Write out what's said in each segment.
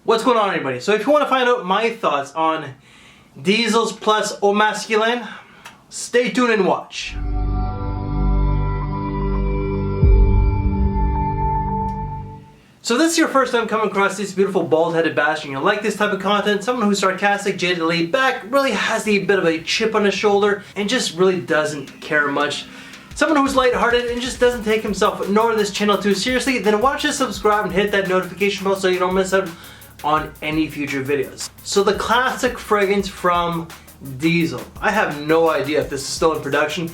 What's going on, everybody? So if you want to find out my thoughts on Diesels plus Eau Masculine, stay tuned and watch. So this is your first time coming across this beautiful bald-headed bastard and you like this type of content, someone who's sarcastic, jaded, laid back, really has a bit of a chip on his shoulder and just really doesn't care much. Someone who's lighthearted and just doesn't take himself nor this channel too seriously, then why don't you subscribe and hit that notification bell so you don't miss out on any future videos. So the classic fragrance from Diesel. I have no idea if this is still in production,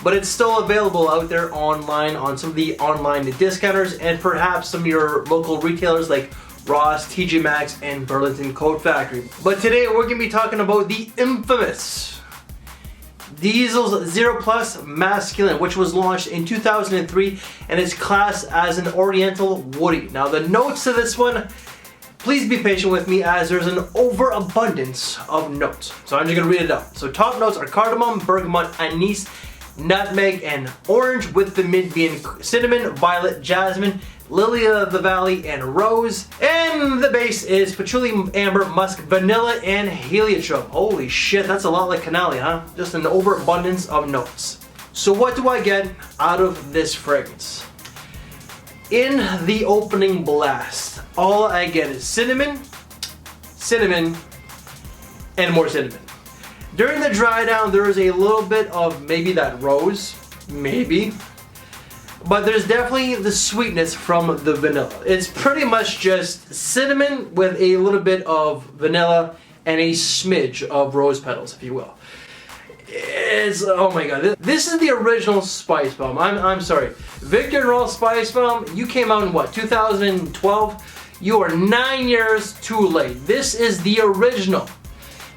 but it's still available out there online on some of the online discounters and perhaps some of your local retailers like Ross, TJ Maxx, and Burlington Coat Factory. But today we're going to be talking about the infamous Diesel's Zero Plus Masculine, which was launched in 2003 and is classed as an Oriental Woody. Now the notes to this one, please be patient with me as there's an overabundance of notes. So I'm just going to read it out. So top notes are cardamom, bergamot, anise, nutmeg, and orange, with the mid being cinnamon, violet, jasmine, lily of the valley, and rose. And the base is patchouli, amber, musk, vanilla, and heliotrope. Holy shit, that's a lot like Canali, huh? Just an overabundance of notes. So what do I get out of this fragrance? In the opening blast, all I get is cinnamon, cinnamon, and more cinnamon. During the dry down, there is a little bit of maybe that rose, maybe, but there's definitely the sweetness from the vanilla. It's pretty much just cinnamon with a little bit of vanilla and a smidge of rose petals, if you will. It's, oh my god, this is the original Spice Bomb. I'm sorry. Victor and Rolf Spice Bomb, you came out in what, 2012? You are 9 years too late. This is the original.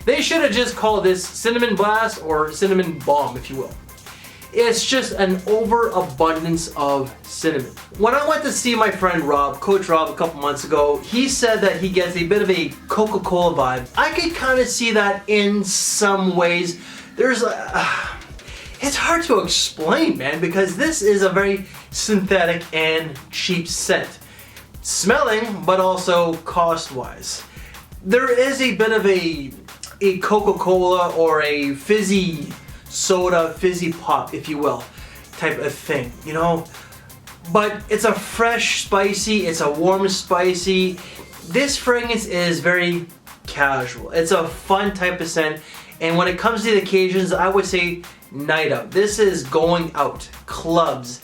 They should have just called this Cinnamon Blast or Cinnamon Bomb, if you will. It's just an overabundance of cinnamon. When I went to see my friend Rob, Coach Rob, a couple months ago, he said that he gets a bit of a Coca-Cola vibe. I could kind of see that in some ways. There's it's hard to explain, man, because this is a very synthetic and cheap scent. Smelling, but also cost-wise. There is a bit of a Coca-Cola or a fizzy soda, fizzy pop, if you will, type of thing, you know? But it's a fresh spicy, it's a warm spicy. This fragrance is very casual. It's a fun type of scent. And when it comes to the occasions, I would say night out. This is going out, clubs,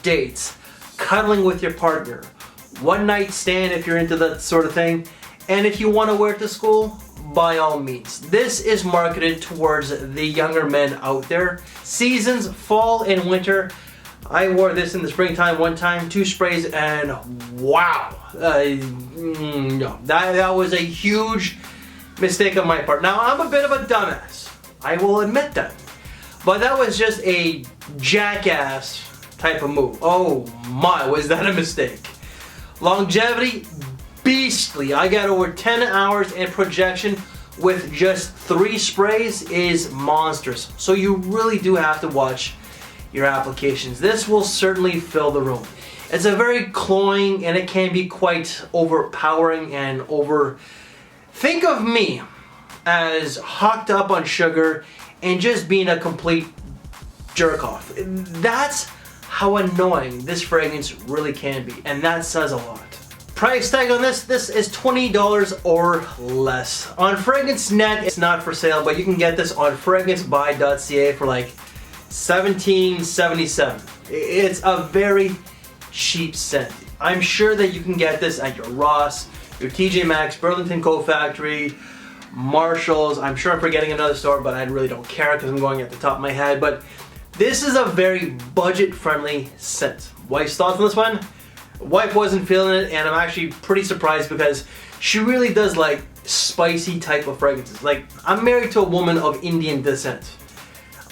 dates, cuddling with your partner, one night stand if you're into that sort of thing. And if you want to wear it to school, by all means. This is marketed towards the younger men out there. Seasons, fall and winter. I wore this in the springtime one time, 2 sprays, and wow. No, that was a huge mistake on my part. Now, I'm a bit of a dumbass. I will admit that. But that was just a jackass type of move. Oh my, was that a mistake. Longevity, beastly. I got over 10 hours in projection with just 3 sprays is monstrous. So you really do have to watch your applications. This will certainly fill the room. It's a very cloying and it can be quite overpowering and over... Think of me as hocked up on sugar and just being a complete jerk off. That's how annoying this fragrance really can be, and that says a lot. Price tag on this is $20 or less. On FragranceNet, it's not for sale, but you can get this on fragrancebuy.ca for like $17.77. It's a very cheap scent. I'm sure that you can get this at your Ross, your TJ Maxx, Burlington Coat Factory, Marshalls. I'm sure I'm forgetting another store, but I really don't care because I'm going at the top of my head. But this is a very budget-friendly scent. Wife's thoughts on this one? Wife wasn't feeling it, and I'm actually pretty surprised because she really does like spicy type of fragrances. Like, I'm married to a woman of Indian descent.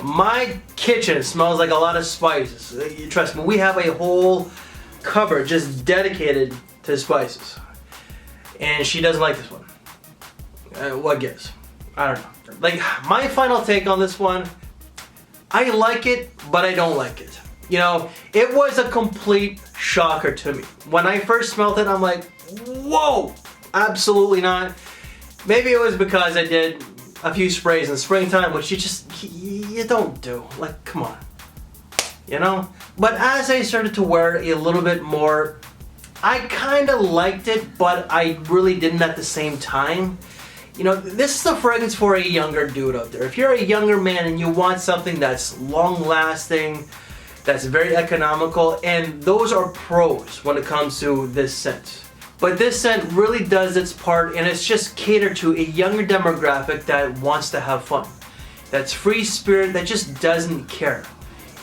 My kitchen smells like a lot of spices. Trust me, we have a whole cupboard just dedicated to spices. And she doesn't like this one. What gives? I don't know. Like, my final take on this one, I like it, but I don't like it. You know, it was a complete shocker to me. When I first smelled it, I'm like, whoa! Absolutely not. Maybe it was because I did a few sprays in springtime, which you don't do. Like, come on. You know? But as I started to wear it a little bit more, I kind of liked it, but I really didn't at the same time. You know, this is a fragrance for a younger dude out there. If you're a younger man and you want something that's long-lasting, that's very economical, and those are pros when it comes to this scent. But this scent really does its part, and it's just catered to a younger demographic that wants to have fun. That's free spirit, that just doesn't care.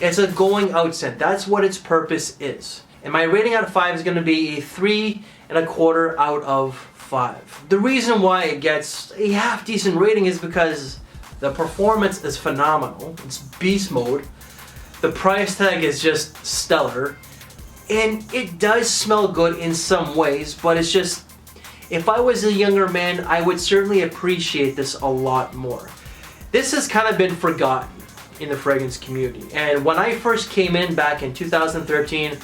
It's a going out scent. That's what its purpose is. And my rating out of 5 is going to be a 3.25 out of 5. The reason why it gets a half decent rating is because the performance is phenomenal. It's beast mode. The price tag is just stellar. And it does smell good in some ways, but it's just, if I was a younger man, I would certainly appreciate this a lot more. This has kind of been forgotten in the fragrance community. And when I first came in back in 2013,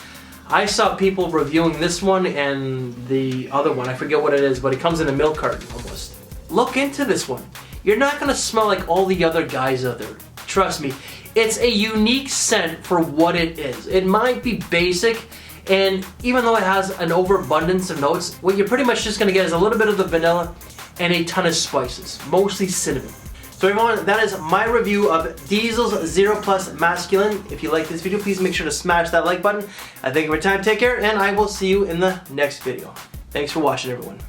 I saw people reviewing this one and the other one. I forget what it is, but it comes in a milk carton almost. Look into this one. You're not gonna smell like all the other guys out there. Trust me. It's a unique scent for what it is. It might be basic, and even though it has an overabundance of notes, what you're pretty much just gonna get is a little bit of the vanilla and a ton of spices, mostly cinnamon. So everyone, that is my review of Diesel's Zero Plus Masculine. If you like this video, please make sure to smash that like button. Thank you for your time, take care, and I will see you in the next video. Thanks for watching, everyone.